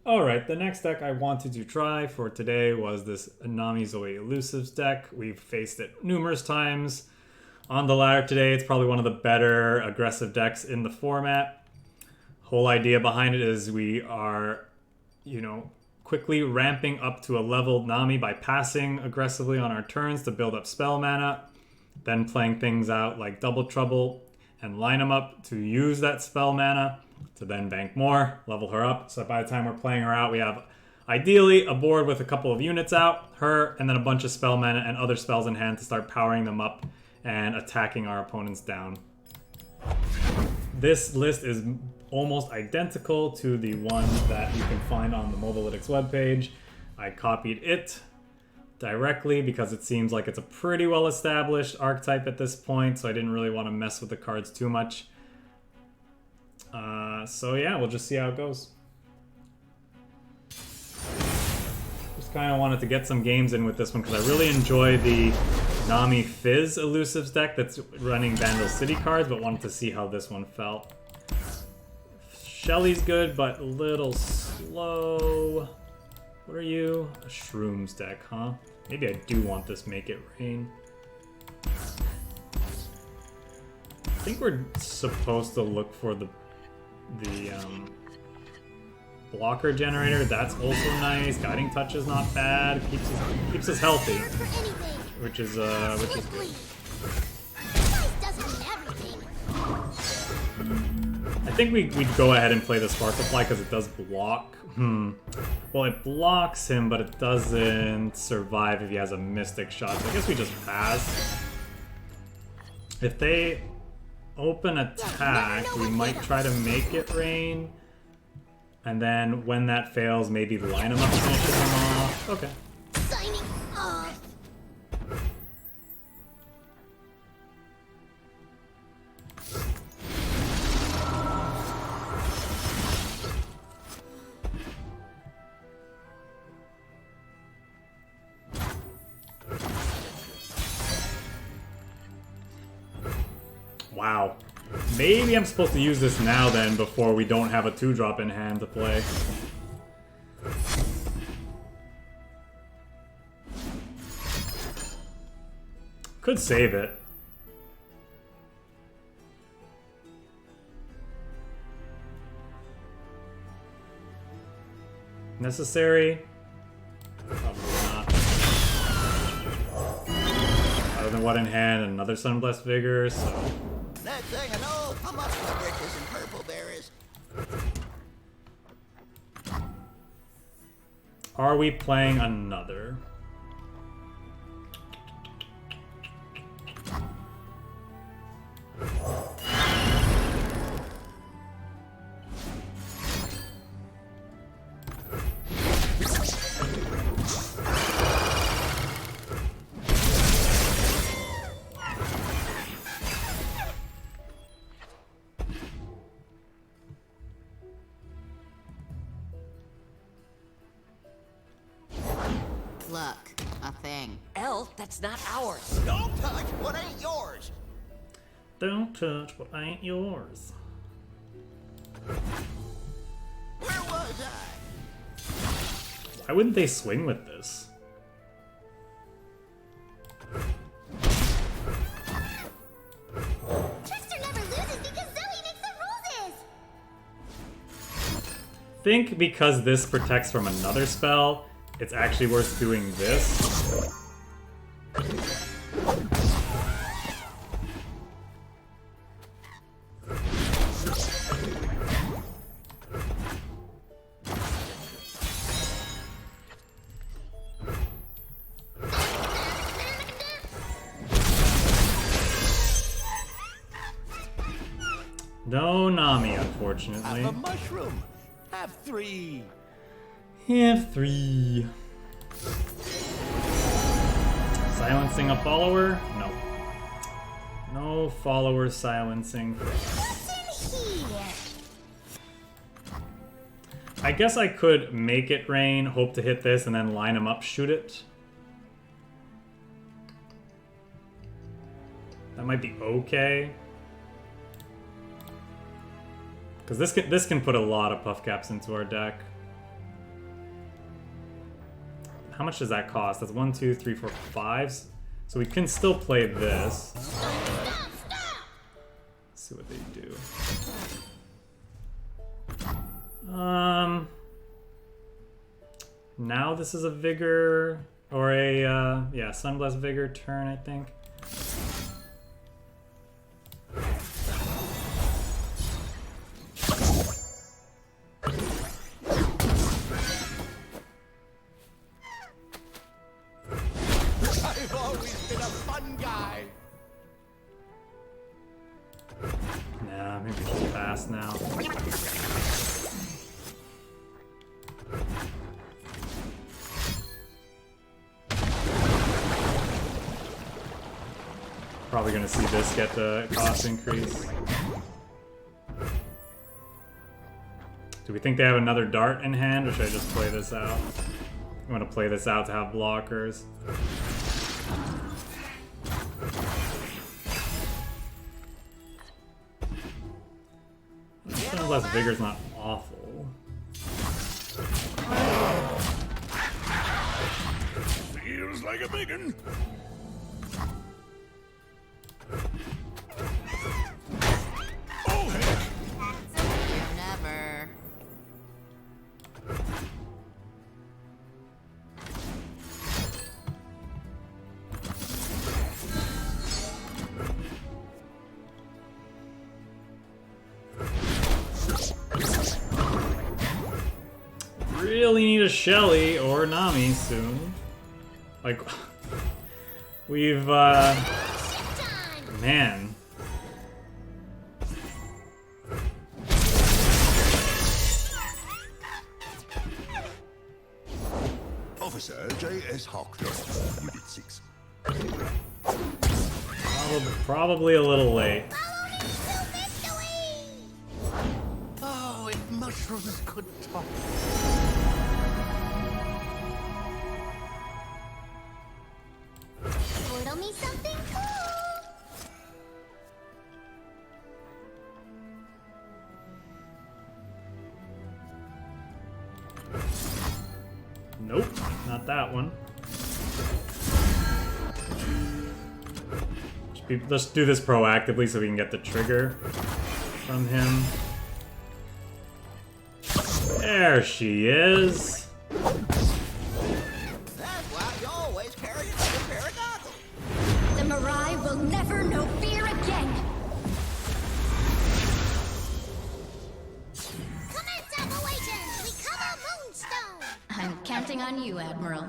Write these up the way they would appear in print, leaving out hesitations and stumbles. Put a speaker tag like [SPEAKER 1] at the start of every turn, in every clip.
[SPEAKER 1] Alright, the next deck I wanted to try for today was this Nami Zoe Elusives deck. We've faced it numerous times on the ladder today. It's probably one of the better aggressive decks in the format. Whole idea behind it is we are, quickly ramping up to a leveled Nami by passing aggressively on our turns to build up spell mana, then playing things out like Double Trouble and line them up to use that spell mana to then bank more, level her up, so by the time we're playing her out, we have ideally a board with a couple of units out, her, and then a bunch of spell mana and other spells in hand to start powering them up and attacking our opponents down. This list is almost identical to the one that you can find on the Mobalytics webpage. I copied it directly because it seems like it's a pretty well-established archetype at this point, so I didn't really want to mess with the cards too much. So yeah, we'll just see how it goes. Just kind of wanted to get some games in with this one because I really enjoy the Nami Fizz Elusives deck that's running Vandal City cards, but wanted to see how this one felt. Shelly's good, but a little slow. What are you? A Shrooms deck, huh? Maybe I do want this Make It Rain. I think we're supposed to look for the blocker generator. That's also nice. Guiding Touch is not bad. Keeps us healthy, which is good. I think we'd go ahead and play the Spark Apply because it does block. Well, it blocks him, but it doesn't survive if he has a Mystic Shot. So I guess we just pass. If they open attack, we might try to Make It Rain. And then when that fails, maybe line him up and finish him off. Okay.
[SPEAKER 2] Signing off.
[SPEAKER 1] Wow. Maybe I'm supposed to use this now then before we don't have a 2-drop in hand to play. Could save it. Necessary? Probably not. Other than what in hand, another Sunblessed Vigor, so...
[SPEAKER 3] Next thing I know, I'm up to the britches and purple berries.
[SPEAKER 1] Are we playing another?
[SPEAKER 2] Look, a thing.
[SPEAKER 4] Elle, that's not ours.
[SPEAKER 3] Don't touch what ain't yours.
[SPEAKER 1] Don't touch what ain't yours.
[SPEAKER 3] Where was I?
[SPEAKER 1] Why wouldn't they swing with this?
[SPEAKER 2] Trickster never loses because Zoe makes the roses.
[SPEAKER 1] Think because this protects from another spell, it's actually worth doing this. No Nami, unfortunately.
[SPEAKER 3] Have a mushroom. Have 3.
[SPEAKER 1] Have 3. Silencing a follower? No. No follower silencing.
[SPEAKER 2] What's in here?
[SPEAKER 1] I guess I could Make It Rain, hope to hit this, and then line him up, shoot it. That might be okay. Because this can put a lot of puff caps into our deck. how much does that cost? That's 1, 2, 3, 4, 5. So we can still play this.
[SPEAKER 2] Stop!
[SPEAKER 1] Let's see what they do. Now this is a vigor or a yeah, Sunblessed Vigor turn, I think.
[SPEAKER 3] I've always been a fun guy.
[SPEAKER 1] Nah, maybe just pass now. Probably gonna see this get the cost increase. Do we think they have another dart in hand, or should I just play this out? I'm gonna play this out to have blockers. Less Vigor's not awful.
[SPEAKER 3] Feels like a biggin'. Oh heck!
[SPEAKER 2] Never.
[SPEAKER 1] Really need a Shelly or Nami soon. Like, we've, man.
[SPEAKER 3] Officer J.S. Hawktor, Unit 6.
[SPEAKER 1] Probably a little late.
[SPEAKER 3] Oh, if mushrooms could talk.
[SPEAKER 2] Riddle me something cool.
[SPEAKER 1] Nope, not that one. Let's do this proactively so we can get the trigger from him. There she is.
[SPEAKER 3] That's why you always carry another pair of goggles.
[SPEAKER 2] The Mirai will never know fear again. Commence operations. We cover Moonstone. I'm counting on you, Admiral.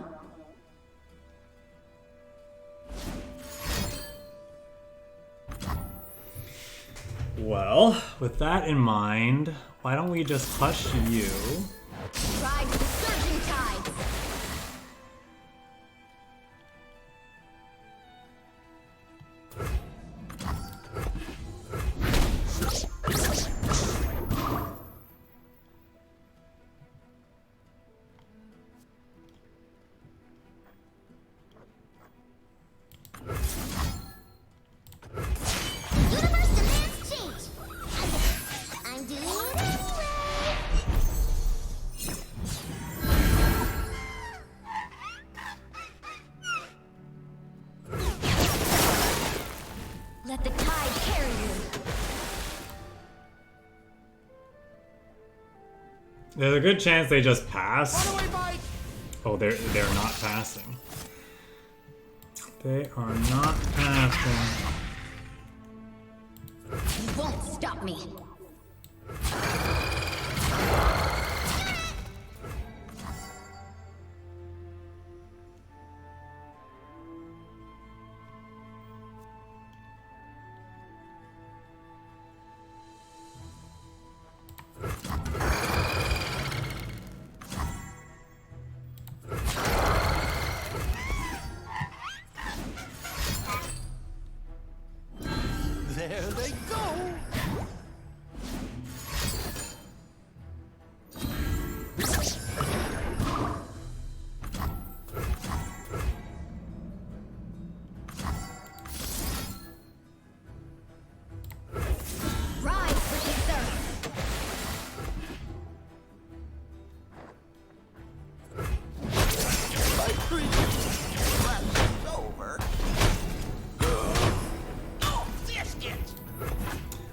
[SPEAKER 1] Well, with that in mind, why don't we just hush you?
[SPEAKER 2] Ride with the surging tides. Universe demands change. I'm doing it anyway. Let the tide carry you.
[SPEAKER 1] There's a good chance they just pass. Oh, they're not passing. They are not passing.
[SPEAKER 2] You won't stop me.
[SPEAKER 3] There they go.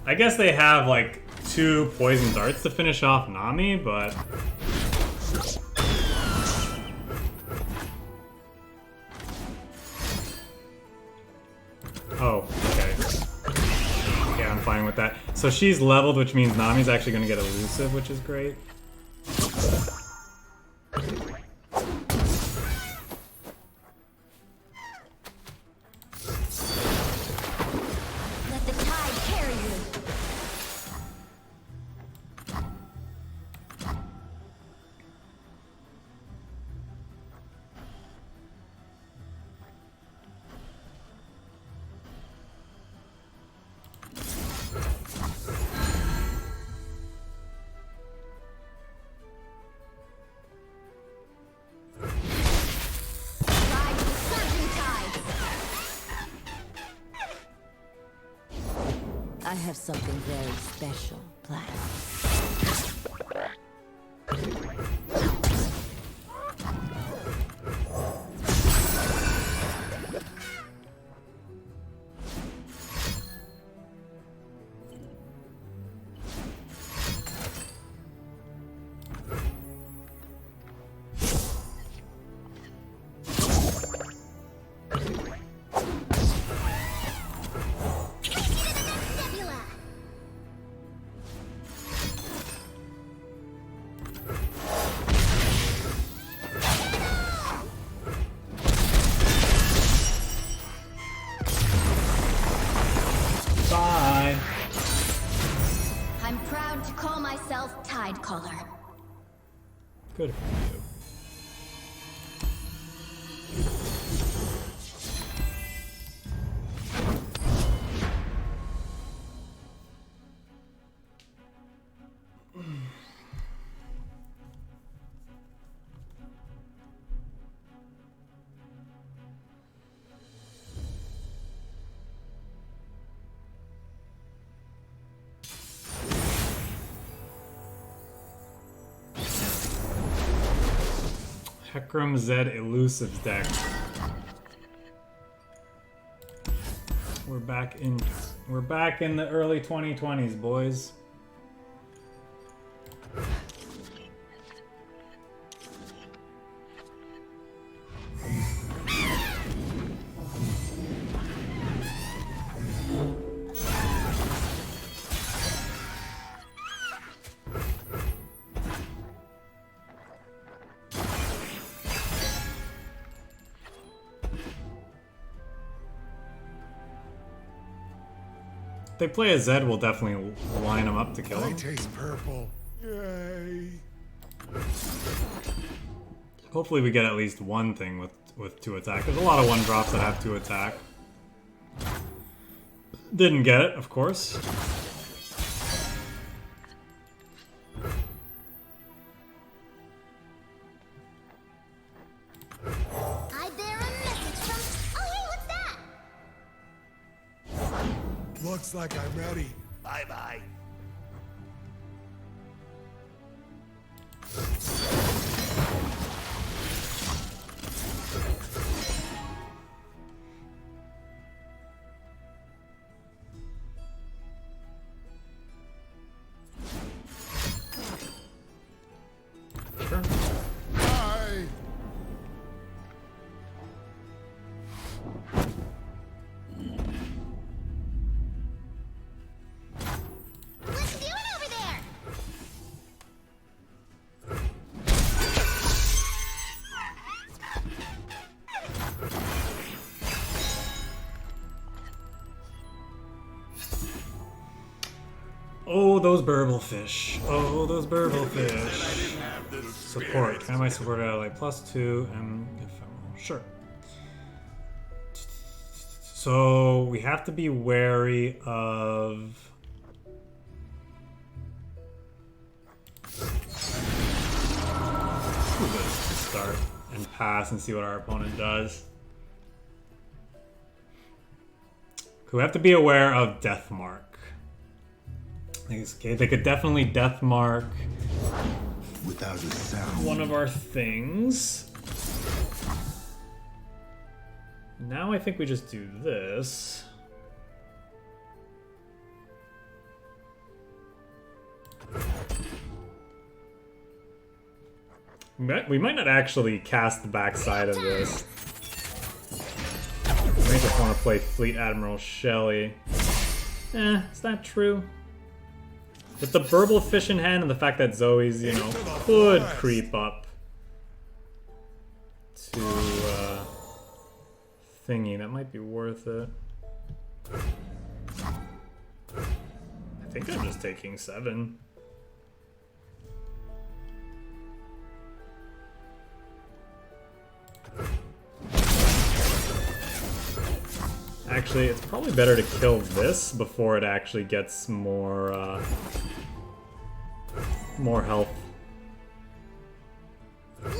[SPEAKER 1] I guess they have like 2 poison darts to finish off Nami, but oh, okay. Okay, I'm fine with that. So she's leveled, which means Nami's actually gonna get elusive, which is great.
[SPEAKER 2] Let the tide carry you. Ride the surging tide.
[SPEAKER 5] I have something very special planned.
[SPEAKER 2] Nebula.
[SPEAKER 1] Bye.
[SPEAKER 2] I'm proud to call myself Tide Caller.
[SPEAKER 1] Good for you. Hecarim Zed Elusives deck. We're back in the early 2020s, boys. If they play a Zed, we'll definitely line them up to kill
[SPEAKER 6] I
[SPEAKER 1] him.
[SPEAKER 6] taste purple. Yay.
[SPEAKER 1] Hopefully we get at least one thing with 2 attack. There's a lot of 1-drops that have 2 attack. Didn't get it, of course.
[SPEAKER 2] I bear a message from. Oh, hey, what's that?
[SPEAKER 6] Looks like I'm ready.
[SPEAKER 3] Bye-bye.
[SPEAKER 1] Sure.
[SPEAKER 6] Bye.
[SPEAKER 2] Let's do it over there.
[SPEAKER 1] Oh, those burble fish. Oh, those burble fish. Support. Can I support ally? +2 and ephemeral. Sure. So we have to be wary of. Ooh, let's start and pass and see what our opponent does. We have to be aware of Death Mark. Okay, they could definitely Death Mark
[SPEAKER 6] Without a sound.
[SPEAKER 1] one of our things. Now I think we just do this. We might not actually cast the backside of this. We may just want to play Fleet Admiral Shelley. Is that true? With the Burble Fish in hand and the fact that Zoe's, you know, could creep up to thingy, that might be worth it. I think I'm just taking 7. Actually, it's probably better to kill this before it actually gets more more health.
[SPEAKER 6] The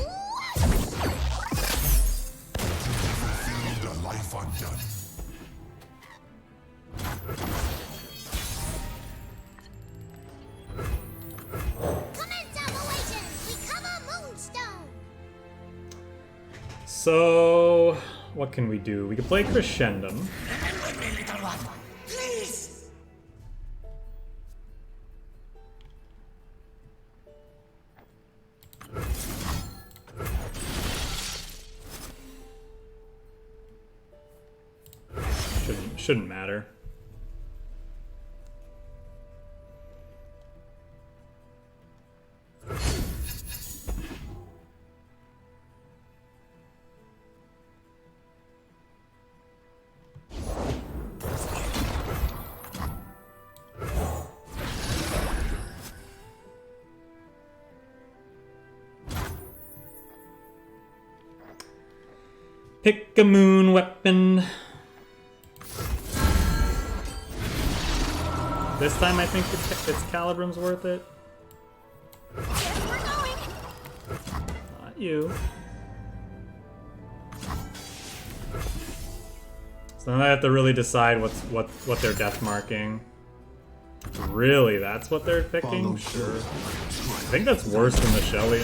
[SPEAKER 6] life undone.
[SPEAKER 2] Commence operations! Recover Moonstone!
[SPEAKER 1] So, what can we do? We can play Crescendum.
[SPEAKER 4] Please!
[SPEAKER 1] Shouldn't matter. Pick a moon weapon. This time I think it's Calibrim's worth it.
[SPEAKER 2] Yes, we're going!
[SPEAKER 1] Not you. So now I have to really decide what they're death marking. Really, that's what they're picking? Sure. I think that's worse than the Shelley.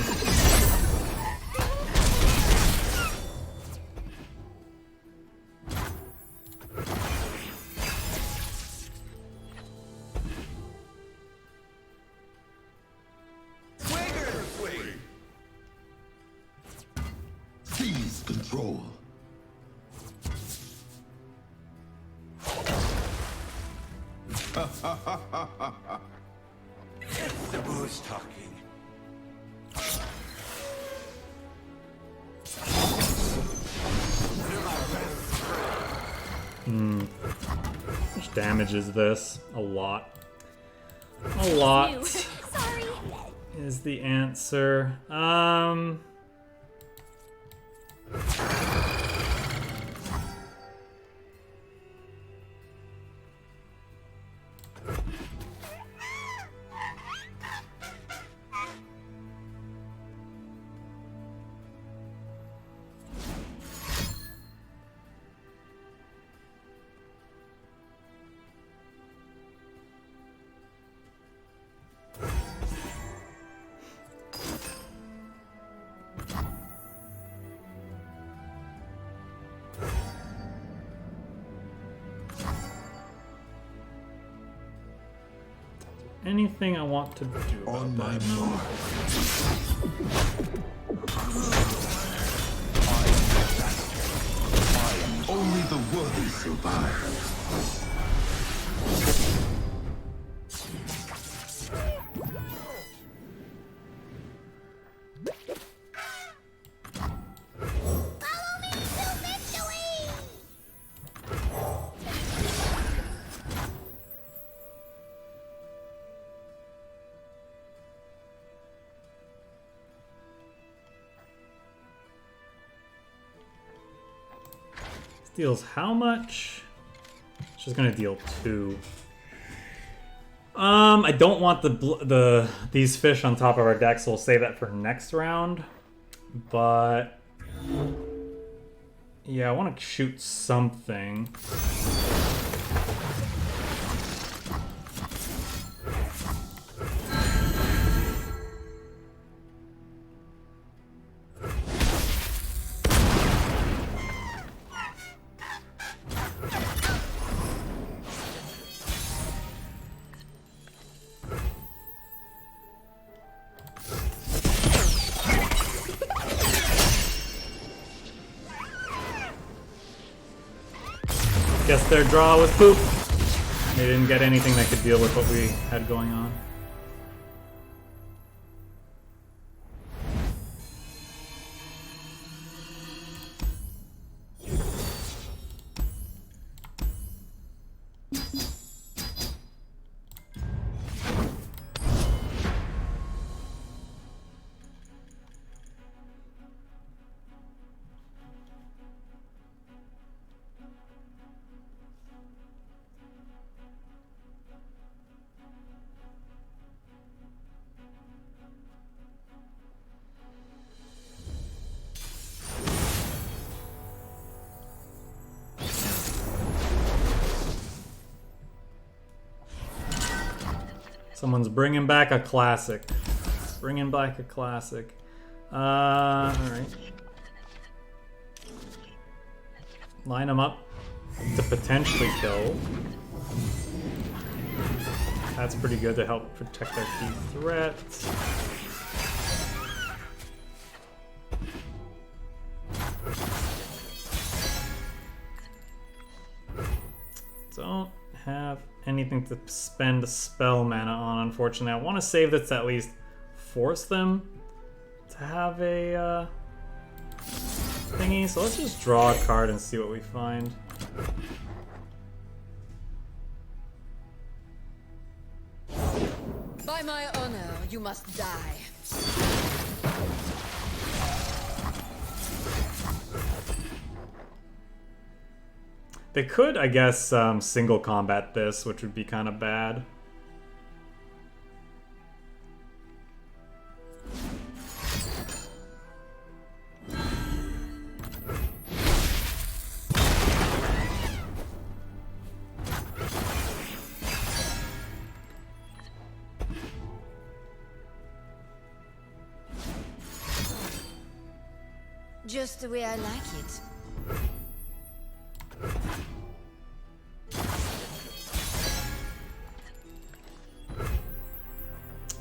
[SPEAKER 6] Seize control.
[SPEAKER 3] The boo's talking.
[SPEAKER 1] How much damage is this? A lot. A lot
[SPEAKER 2] Sorry!
[SPEAKER 1] is the answer. Anything I want to do about
[SPEAKER 6] On my
[SPEAKER 1] that?
[SPEAKER 6] mark. Only the worthy survive.
[SPEAKER 2] Follow me to victory!
[SPEAKER 1] Deals how much? She's gonna deal 2. I don't want these fish on top of our deck, so we'll save that for next round. But yeah, I want to shoot something. Guess their draw was poop. They didn't get anything that could deal with what we had going on. Someone's bringing back a classic. Bringing back a classic. Alright. Line them up to potentially kill. That's pretty good to help protect our key threat. Don't have anything to spend spell mana on, unfortunately. I want to save this to at least force them to have a thingy. So let's just draw a card and see what we find.
[SPEAKER 7] By my honor, you must die.
[SPEAKER 1] They could, I guess, single combat this, which would be kind of bad.
[SPEAKER 7] Just the way I like it.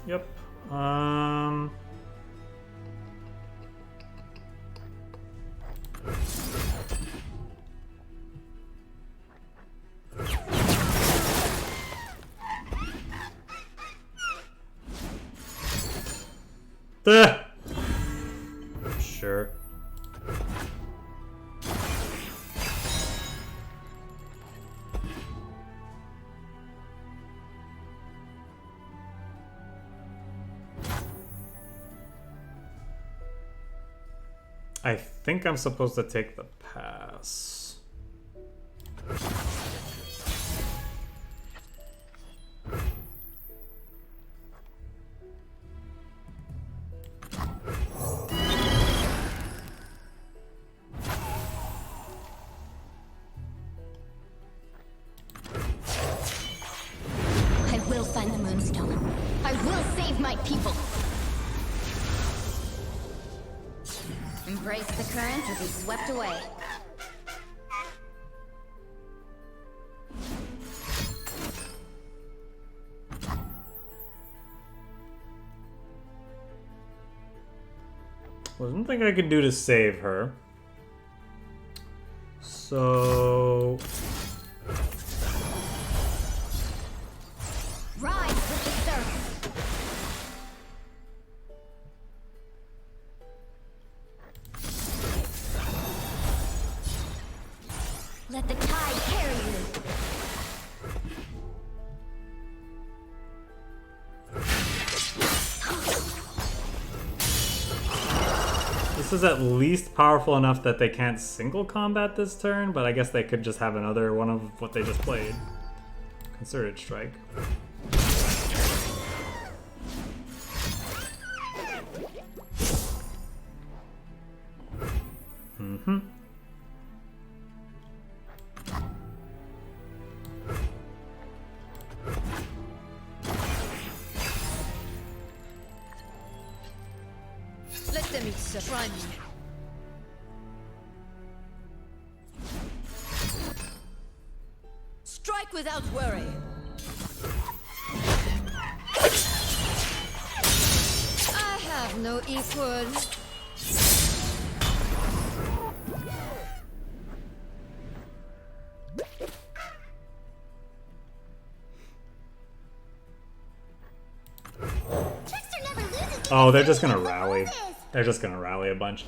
[SPEAKER 1] Yep. Sure. I think I'm supposed to take the pass.
[SPEAKER 2] I will find the Moonstone. I will save my people. Embrace the current or be swept away.
[SPEAKER 1] Well, there's nothing I can do to save her. So...
[SPEAKER 2] Rise with the surf. Let the tide carry you.
[SPEAKER 1] This is at least powerful enough that they can't single combat this turn, but I guess they could just have another one of what they just played. Concerted Strike. Mm-hmm.
[SPEAKER 7] Let them eat some. Try me. Strike without worry. I have no equal.
[SPEAKER 1] Oh, they're just gonna rally. They're just gonna rally a bunch.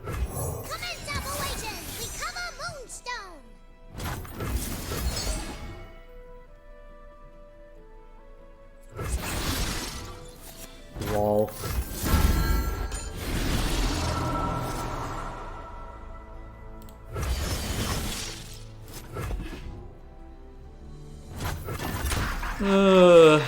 [SPEAKER 2] Commence operations! Become a moonstone!
[SPEAKER 1] Lol. Uh.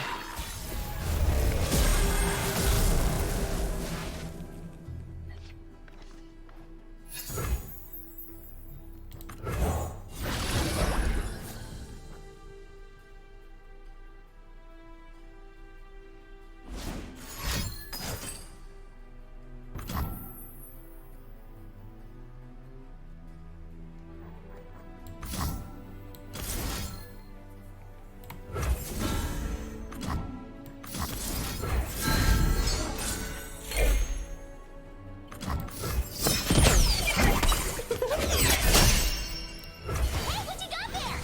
[SPEAKER 2] Hey, what you got there?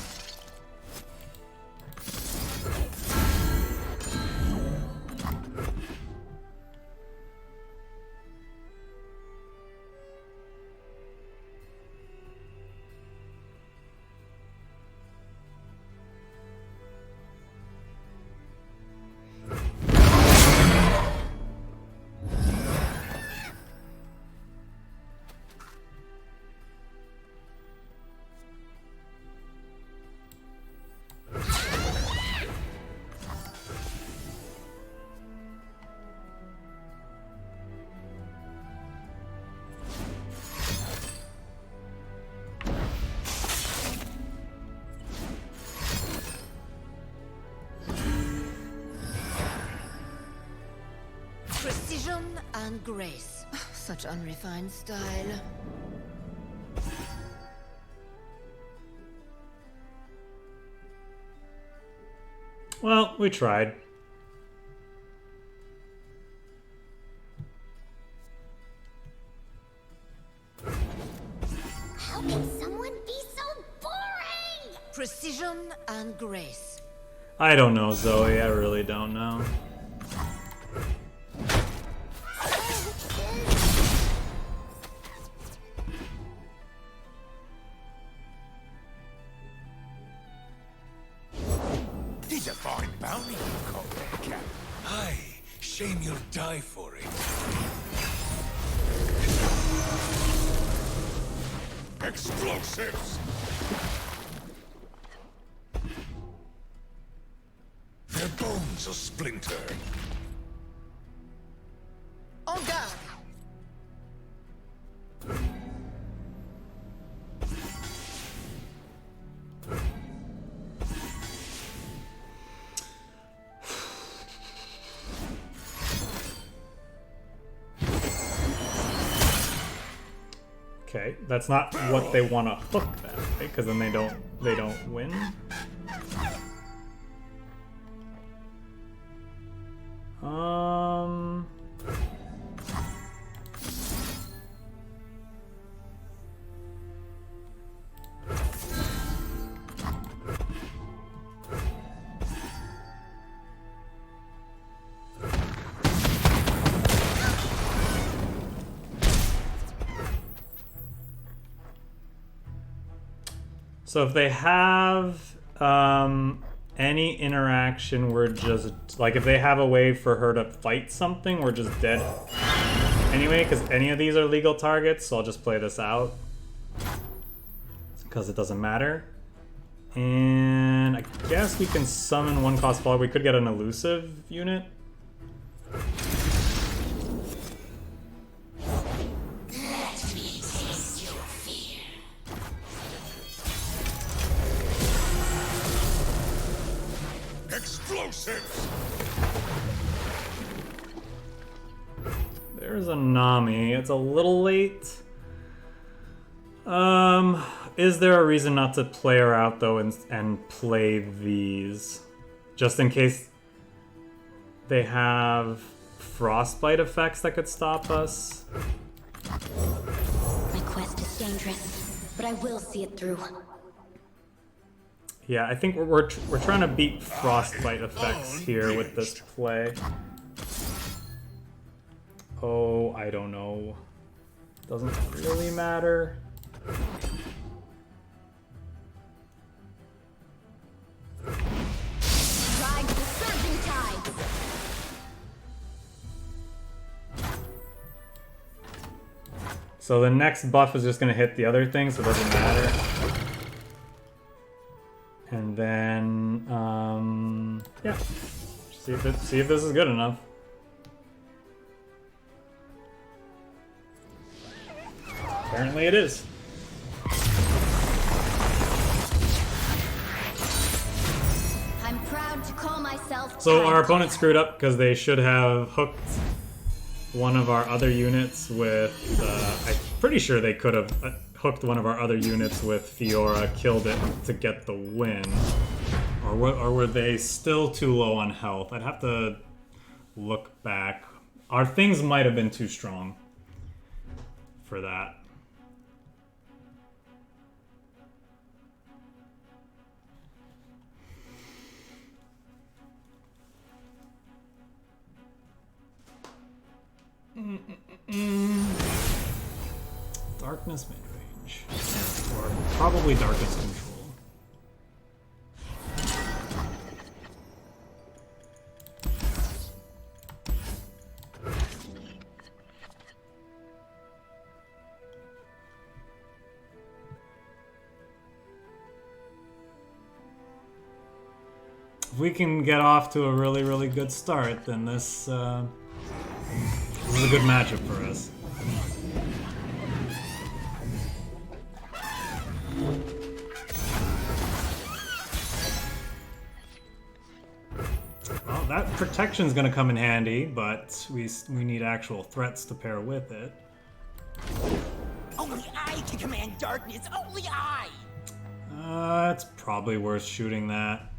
[SPEAKER 7] Precision and grace. Such unrefined style.
[SPEAKER 1] Well, we tried.
[SPEAKER 2] How can someone be so boring?
[SPEAKER 7] Precision and grace.
[SPEAKER 1] I don't know, Zoe. I really don't know.
[SPEAKER 6] Tis a fine bounty you call there, Cap. Aye, shame you'll die for it. Explosives! Their bones will splinter.
[SPEAKER 7] En garde!
[SPEAKER 1] Okay, that's not what they want to hook that, right? Because then they don't win. Um. So if they have any interaction, we're just like if they have a way for her to fight something, we're just dead anyway. Because any of these are legal targets, so I'll just play this out because it doesn't matter. And I guess we can summon one cost follower. We could get an elusive unit.
[SPEAKER 6] Explosives!
[SPEAKER 1] There's a Nami. It's a little late. Is there a reason not to play her out though and play these? Just in case they have frostbite effects that could stop us.
[SPEAKER 2] My quest is dangerous, but I will see it through.
[SPEAKER 1] Yeah, I think we're trying to beat frostbite effects here with this play. Oh, I don't know. Doesn't really matter.
[SPEAKER 2] Ride the surging tides.
[SPEAKER 1] So the next buff is just gonna hit the other thing, so it doesn't matter. And then, yeah. See if this is good enough. Apparently it is.
[SPEAKER 2] I'm proud to call myself.
[SPEAKER 1] So our
[SPEAKER 2] Tide
[SPEAKER 1] opponent screwed up because they should have hooked one of our other units with, I'm pretty sure they could have hooked one of our other units with Fiora, killed it to get the win. Or were they still too low on health? I'd have to look back. Our things might have been too strong for that. Darkness mid-range. Or probably darkness control. If we can get off to a really, really good start, then this is a good matchup for us. Well, that protection's gonna come in handy, but we need actual threats to pair with it.
[SPEAKER 3] Only I can command darkness. Only I.
[SPEAKER 1] It's probably worth shooting that.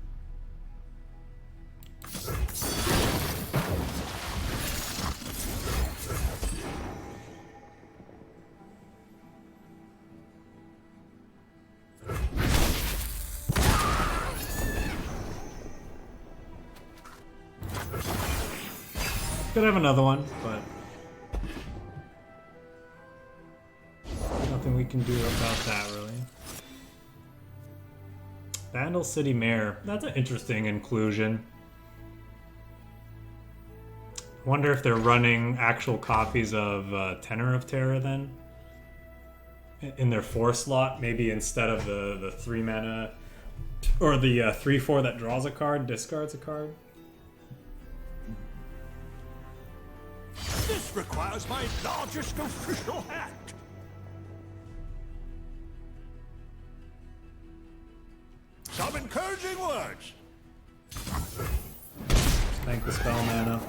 [SPEAKER 1] Could have another one, but nothing we can do about that, really. Vandal City Mayor. That's an interesting inclusion. Wonder if they're running actual copies of Tenor of Terra then? In their 4 slot, maybe instead of the 3 mana, or the 3/4 that draws a card, discards a card.
[SPEAKER 6] This requires my largest official hat. Some encouraging words.
[SPEAKER 1] Thank the spell mana.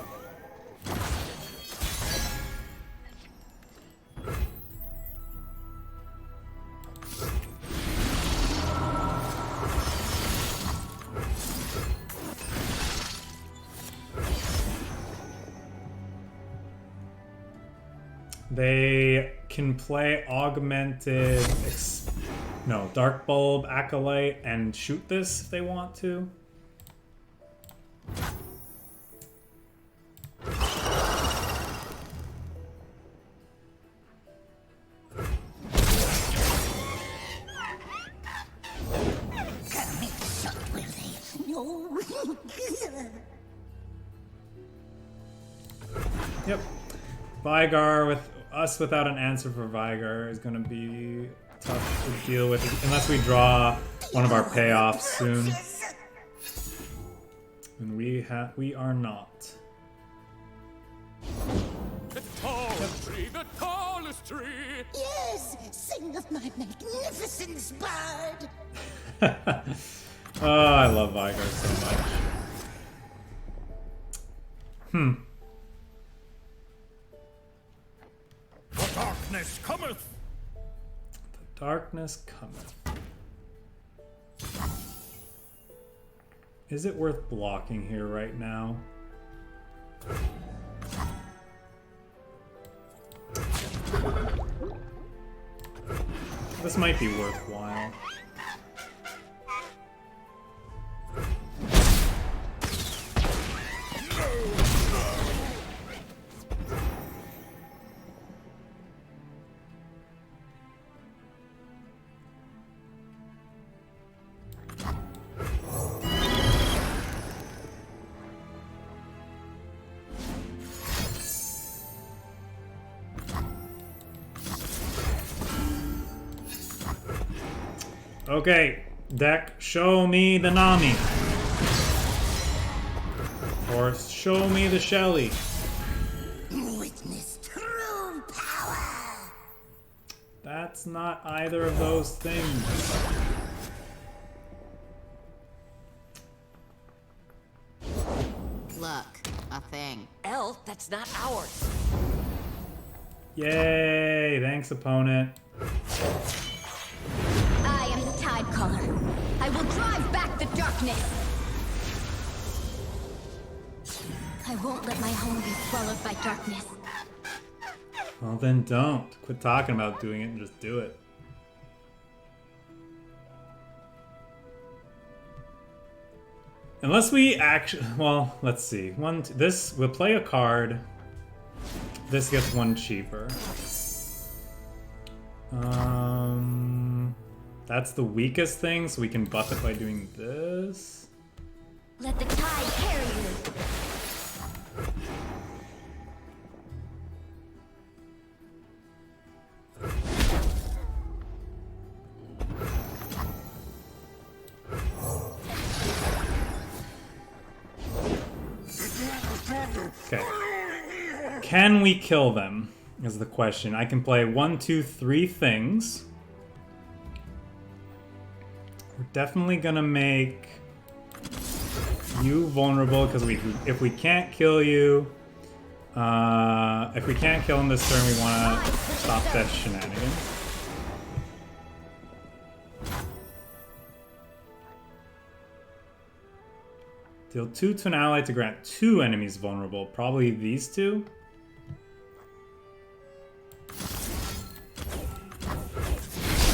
[SPEAKER 1] They can play Augmented, Dark Bulb, Acolyte, and shoot this if they want to.
[SPEAKER 3] No.
[SPEAKER 1] Yep. Vigar with us without an answer for Vigar is going to be tough to deal with unless we draw one of our payoffs soon. And we are not.
[SPEAKER 6] The tall tree, the tallest tree.
[SPEAKER 3] Yes, sing of my magnificence, bard.
[SPEAKER 1] Oh, I love Vigar so much.
[SPEAKER 6] The darkness cometh.
[SPEAKER 1] The darkness cometh. Is it worth blocking here right now? This might be worthwhile. Okay, deck, show me the Nami. Or show me the Shelly.
[SPEAKER 3] Witness true power.
[SPEAKER 1] That's not either of those things.
[SPEAKER 7] Look, a thing.
[SPEAKER 4] Elle, that's not ours.
[SPEAKER 1] Yay, thanks opponent.
[SPEAKER 2] I am the Tide Caller. I will drive back the darkness. I won't let my home be swallowed by darkness.
[SPEAKER 1] Well then don't. Quit talking about doing it and just do it. Unless we actually, well, let's see. This, we'll play a card. This gets one cheaper. That's the weakest thing, so we can buff it by doing this.
[SPEAKER 2] Let the tide carry you.
[SPEAKER 1] Okay. Can we kill them? Is the question. I can play 1, 2, 3 things. We're definitely gonna make you vulnerable because if we can't kill you, if we can't kill him this turn, we want to stop that shenanigans. Deal 2 to an ally to grant 2 enemies vulnerable. Probably these two.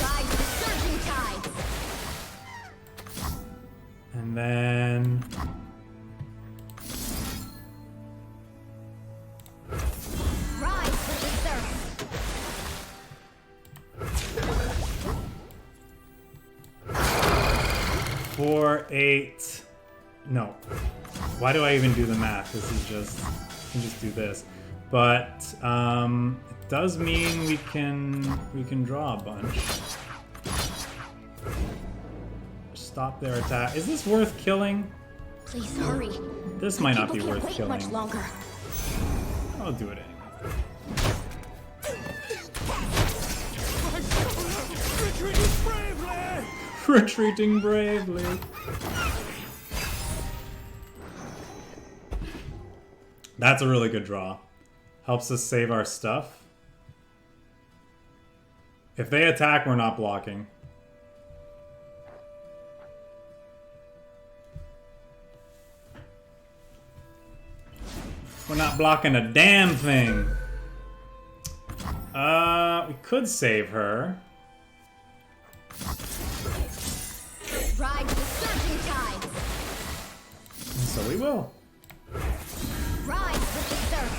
[SPEAKER 2] Ride the surging tides.
[SPEAKER 1] And then
[SPEAKER 2] Rise with the surf.
[SPEAKER 1] 4, 8. No. Why do I even do the math? This is just, I can just do this. But it does mean we can draw a bunch. Stop their attack. Is this worth killing?
[SPEAKER 2] Please hurry.
[SPEAKER 1] This might not be
[SPEAKER 2] People can't
[SPEAKER 1] worth
[SPEAKER 2] wait
[SPEAKER 1] killing.
[SPEAKER 2] much longer.
[SPEAKER 1] I'll do it anyway.
[SPEAKER 6] Retreating bravely!
[SPEAKER 1] Retreating bravely. That's a really good draw. Helps us save our stuff. If they attack, we're not blocking. We're not blocking a damn thing. We could save her.
[SPEAKER 2] Ride the surging tides.
[SPEAKER 1] So we will.
[SPEAKER 2] Rise with the surf.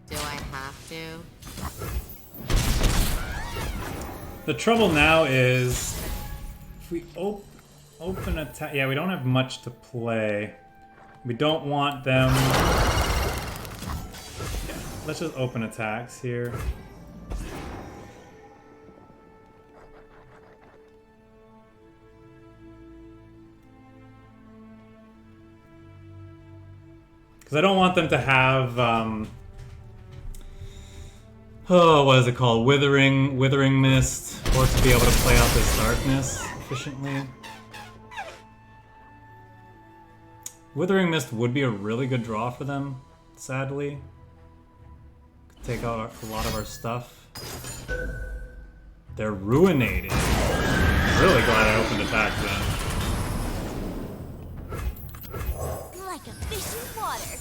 [SPEAKER 7] Do I have to?
[SPEAKER 1] The trouble now is if we open attack. Yeah, we don't have much to play. We don't want them. Yeah, let's just open attacks here. Because I don't want them to have. Oh, what is it called? Withering Mist, or to be able to play out this darkness efficiently. Withering Mist would be a really good draw for them, sadly. Could take out a lot of our stuff. They're ruinating. Really glad I opened attack then.
[SPEAKER 2] Like a fish in water.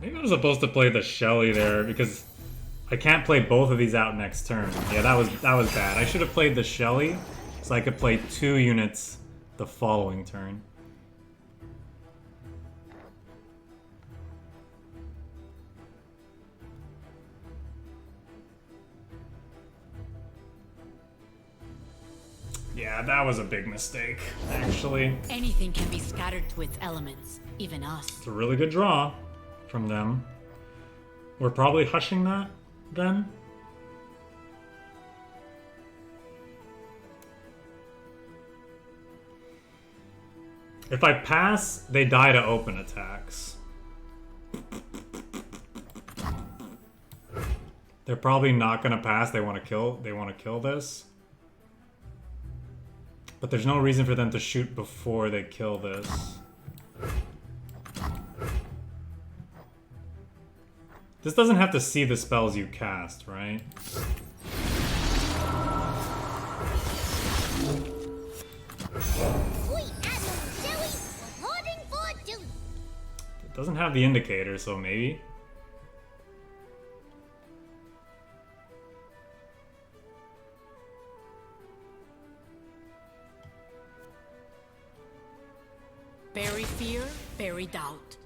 [SPEAKER 1] Maybe I'm supposed to play the Shelly there because I can't play both of these out next turn. Yeah, that was bad. I should have played the Shelly so I could play 2 units the following turn. Yeah, that was a big mistake, actually.
[SPEAKER 7] Anything can be scattered to its elements, even us.
[SPEAKER 1] It's a really good draw from them. We're probably hushing that, then? If I pass, they die to open attacks. They're probably not gonna pass. They want to kill this. But there's no reason for them to shoot before they kill this. This doesn't have to see the spells you cast, right?
[SPEAKER 2] Sweet Admiral Shelly, reporting for duty.
[SPEAKER 1] It doesn't have the indicator, so maybe.
[SPEAKER 7] Bury fear, bury doubt.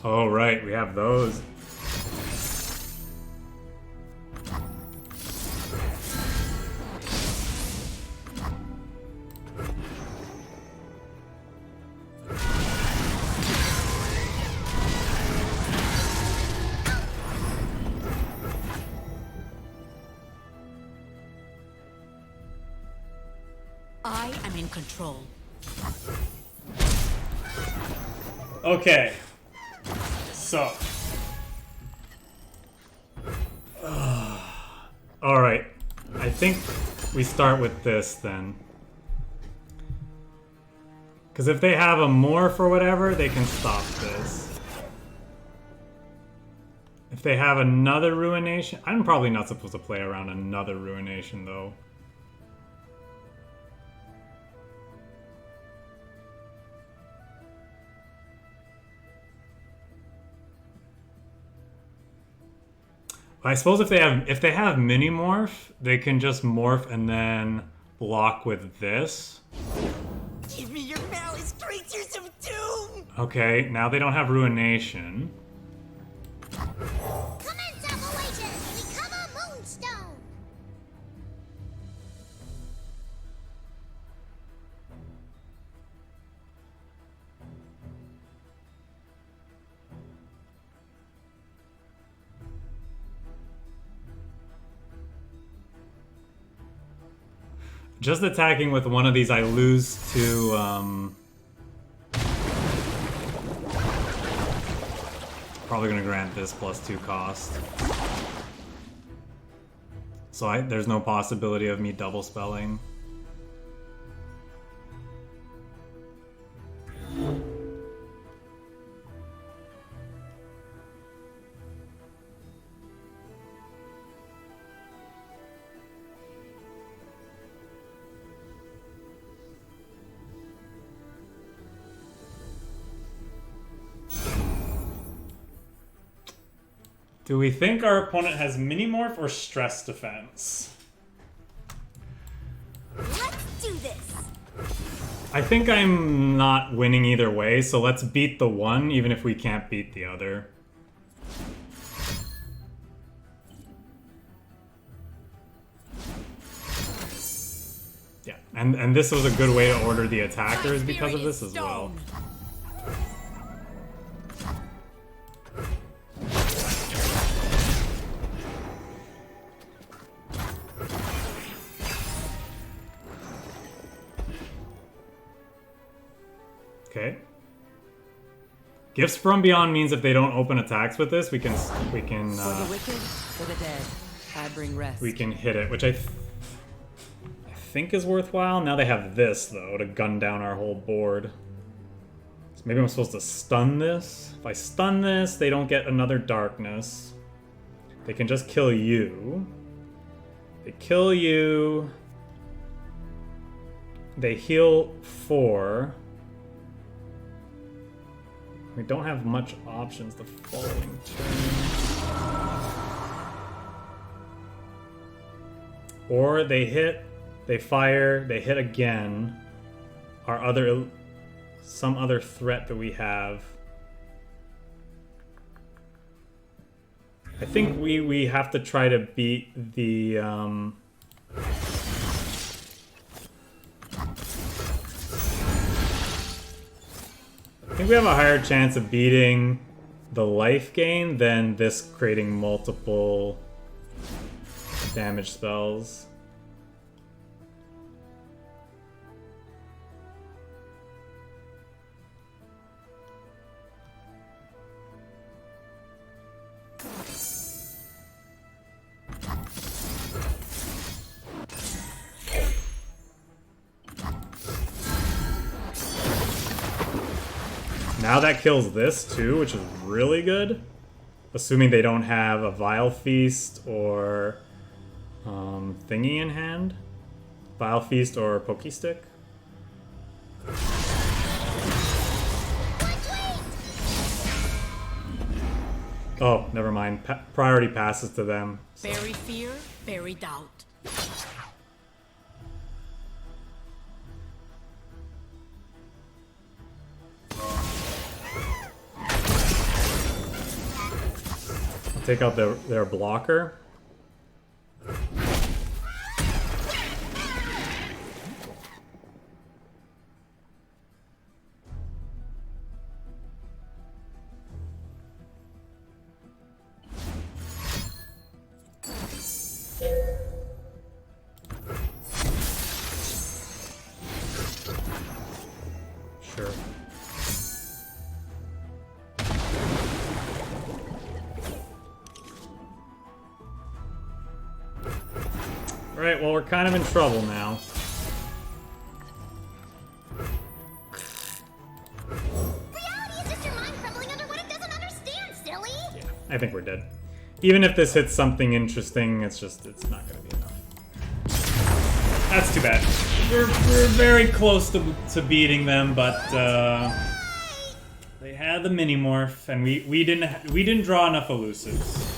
[SPEAKER 1] Oh, right, we have those.
[SPEAKER 7] I am in control.
[SPEAKER 1] Okay. So. Alright. I think we start with this then. Because if they have a morph or whatever, they can stop this. If they have another Ruination... I'm probably not supposed to play around another Ruination, though. I suppose if they have mini morph, they can just morph and then block with this.
[SPEAKER 3] Give me your malice, creatures of doom!
[SPEAKER 1] Okay, now they don't have Ruination.
[SPEAKER 2] Commence operations. Recover Moonstone.
[SPEAKER 1] Just attacking with one of these, I lose to, probably gonna grant this +2 cost. So there's no possibility of me double spelling. Do we think our opponent has mini-morph or stress defense?
[SPEAKER 2] Let's do this.
[SPEAKER 1] I think I'm not winning either way, so let's beat the one, even if we can't beat the other. Yeah, and this was a good way to order the attackers because of this as well. Okay. Gifts from Beyond means if they don't open attacks with this, we can
[SPEAKER 5] For the wicked, for the dead, I bring rest.
[SPEAKER 1] we can hit it, which I think is worthwhile. Now they have this though to gun down our whole board. So maybe I'm supposed to stun this. If I stun this, they don't get another darkness. They can just kill you. They kill you. They heal 4. We don't have much options the following turn. Or they hit, they fire, they hit again. Some other threat that we have. I think we have to try to beat the I think we have a higher chance of beating the life gain than this creating multiple damage spells. Now that kills this too, which is really good. Assuming they don't have a Vile Feast or thingy in hand. Vile Feast or Pokey Stick. Oh, never mind. Priority passes to them.
[SPEAKER 7] Bury fear, bury doubt.
[SPEAKER 1] Take out their blocker. Sure. Alright, well, we're kind of in trouble now.
[SPEAKER 2] Reality is just your mind crumbling under what it doesn't understand, silly!
[SPEAKER 1] Yeah, I think we're dead. Even if this hits something interesting, it's not going to be enough. That's too bad. We're very close to beating them, but they had the mini morph, and we didn't draw enough elusives.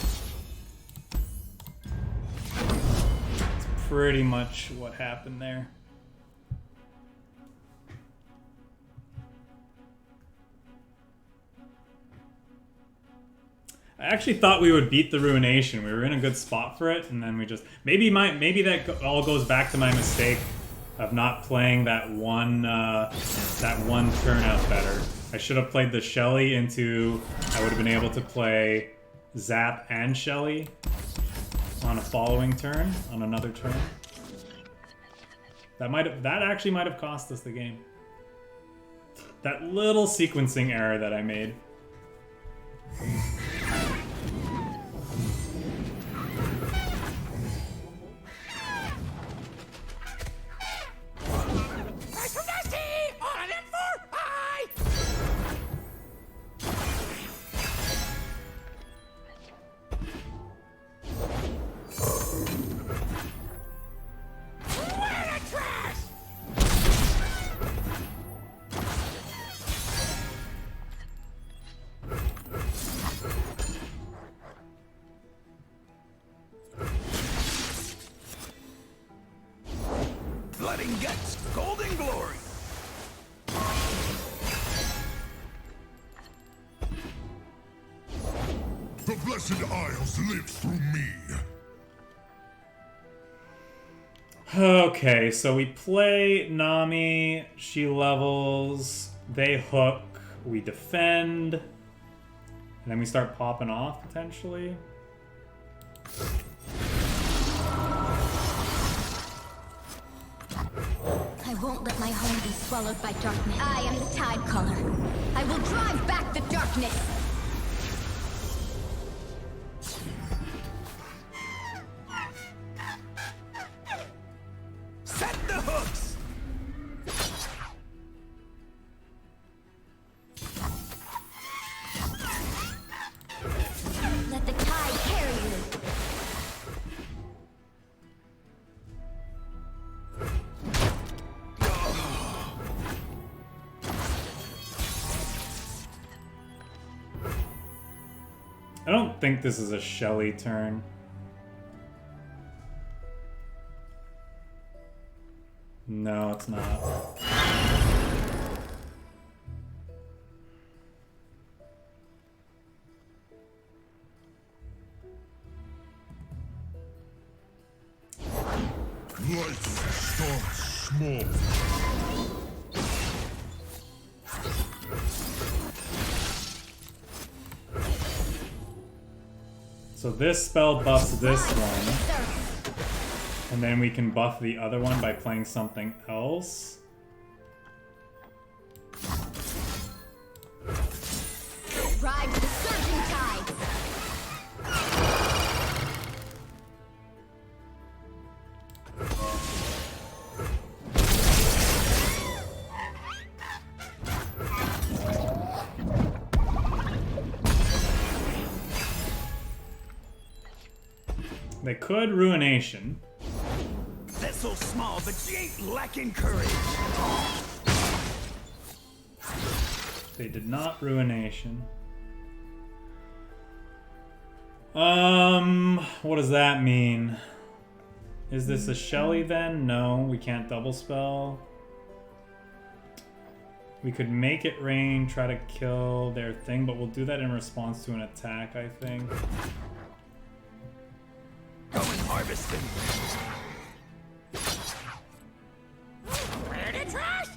[SPEAKER 1] Pretty much what happened there. I actually thought we would beat the Ruination. We were in a good spot for it, and then we just maybe that all goes back to my mistake of not playing that one turn out better. I should have played the Shelly into. I would have been able to play Zap and Shelly on a following turn, on another turn. That actually might have cost us the game. That little sequencing error that I made.
[SPEAKER 6] Blooding guts, golden glory.
[SPEAKER 8] The Blessed Isles live through me.
[SPEAKER 1] Okay, so we play Nami, she levels, they hook, we defend, and then we start popping off, potentially.
[SPEAKER 2] I won't let my home be swallowed by darkness. I am the Tide Caller. I will drive back the darkness.
[SPEAKER 6] Set the hooks!
[SPEAKER 2] Let the tide carry you.
[SPEAKER 1] I don't think this is a Shelly turn. No, it's not.
[SPEAKER 8] Life starts small.
[SPEAKER 1] So this spell buffs this one. And then we can buff the other one by playing something else.
[SPEAKER 2] Ride the surging tides.
[SPEAKER 1] They could Ruination.
[SPEAKER 6] So small, but she ain't lacking courage.
[SPEAKER 1] They did not Ruination. What does that mean? Is this a Shelly then? No, we can't double spell. We could make it rain, try to kill their thing, but we'll do that in response to an attack, I think.
[SPEAKER 6] Going harvesting.
[SPEAKER 2] Where to trash?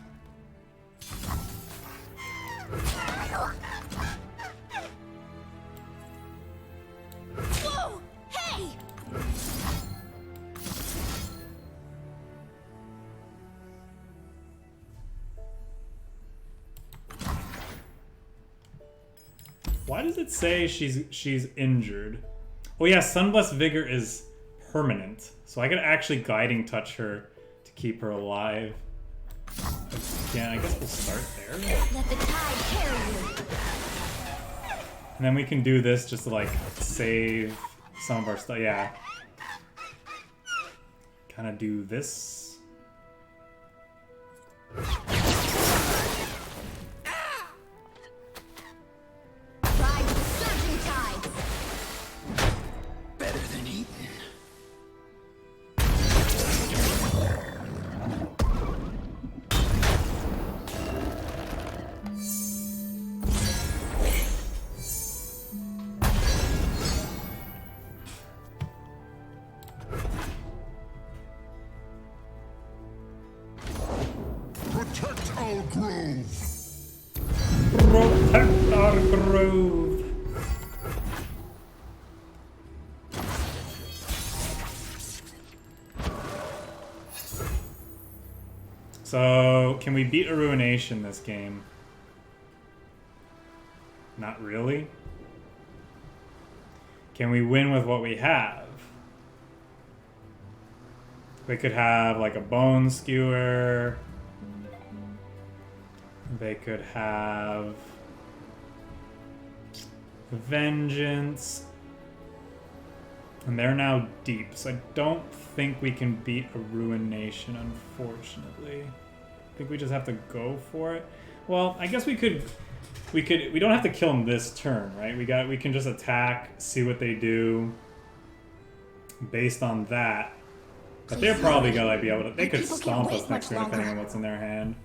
[SPEAKER 2] Whoa! Hey!
[SPEAKER 1] Why does it say she's injured? Oh yeah, Sunblessed Vigor is permanent, so I could actually Guiding Touch her to keep her alive. Again, I guess we'll start there.
[SPEAKER 2] Let the tide carry you.
[SPEAKER 1] And then we can do this just to like save some of our stuff. Yeah. Kind of do this.
[SPEAKER 2] Ride the surging tides.
[SPEAKER 6] Better than eating.
[SPEAKER 8] Protect our grove.
[SPEAKER 1] Protect our grove. So, can we beat a Ruination this game? Not really. Can we win with what we have? We could have like a Bone Skewer. They could have Vengeance. And they're now deep, so I don't think we can beat a Ruination, unfortunately. I think we just have to go for it. Well, I guess we don't have to kill them this turn, right? We can just attack, see what they do based on that. But they're probably gonna be able to, they could stomp us next turn depending on what's in their hand.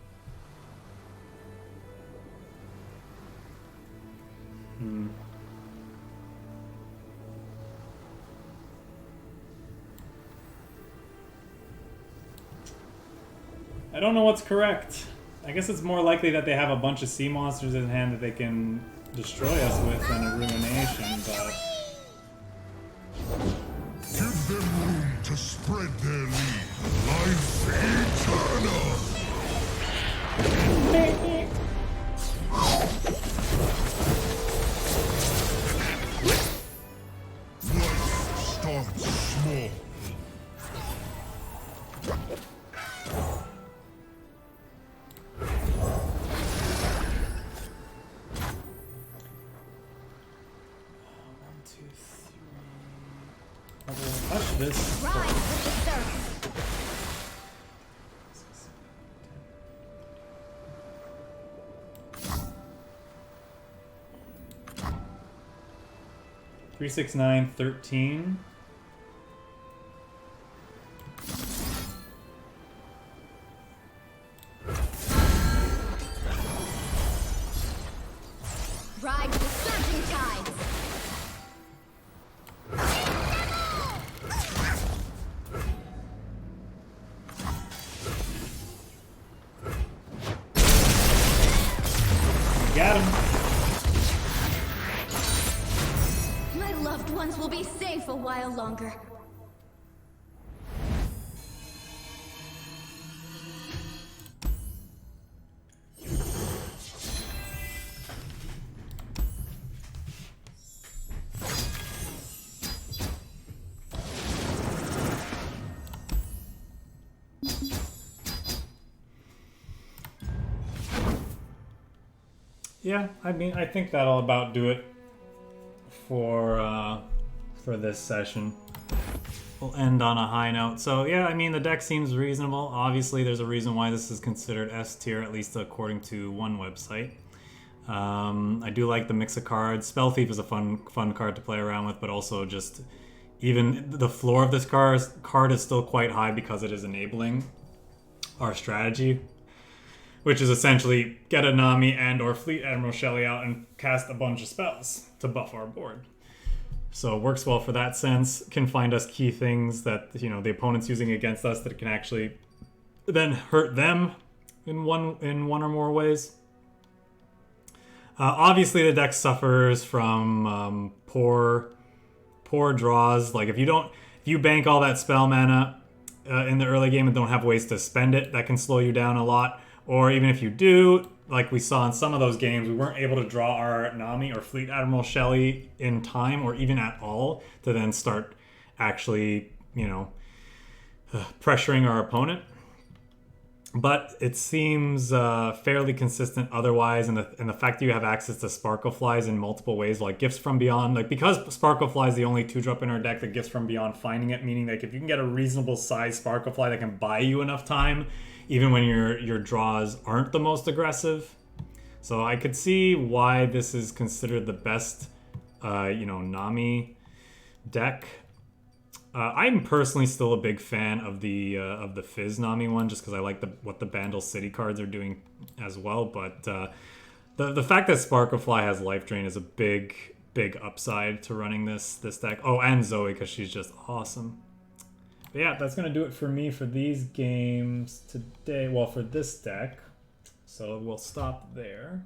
[SPEAKER 1] I don't know what's correct. I guess it's more likely that they have a bunch of sea monsters in hand that they can destroy us with than a Ruination, but...
[SPEAKER 8] Give them room to spread their lead. Life eternal.
[SPEAKER 1] I will touch this.
[SPEAKER 2] Ride with the surf.
[SPEAKER 1] 3, 6, 9, 13.
[SPEAKER 2] Ride with the surging tides.
[SPEAKER 1] Got him.
[SPEAKER 2] My loved ones will be safe a while longer.
[SPEAKER 1] Yeah, I mean, I think that'll about do it for this session. We'll end on a high note. So yeah, I mean, the deck seems reasonable. Obviously, there's a reason why this is considered S tier, at least according to one website. I do like the mix of cards. Spell Thief is a fun card to play around with, but also just even the floor of this card is still quite high because it is enabling our strategy, which is essentially get a Nami and or Fleet Admiral Shelley out and cast a bunch of spells to buff our board. So it works well for that sense. Can find us key things that, you know, the opponent's using against us that can actually then hurt them in one or more ways. Obviously, the deck suffers from poor draws. Like if you bank all that spell mana in the early game and don't have ways to spend it, that can slow you down a lot. Or even if you do, like we saw in some of those games, we weren't able to draw our Nami or Fleet Admiral Shelley in time or even at all to then start actually, you know, pressuring our opponent. But it seems fairly consistent otherwise, and the fact that you have access to Sparkle Flies in multiple ways, like Gifts from Beyond, like because Sparkle Fly is the only 2-drop in our deck, the Gifts from Beyond finding it, meaning like if you can get a reasonable size Sparkle Fly that can buy you enough time, even when your draws aren't the most aggressive. So I could see why this is considered the best, Nami deck. I'm personally still a big fan of the Fizz Nami one, just because I like what the Bandle City cards are doing as well. But the fact that Sparklefly has Life Drain is a big upside to running this deck. Oh, and Zoe, because she's just awesome. But yeah, that's gonna do it for me for these games today. Well, for this deck, so we'll stop there.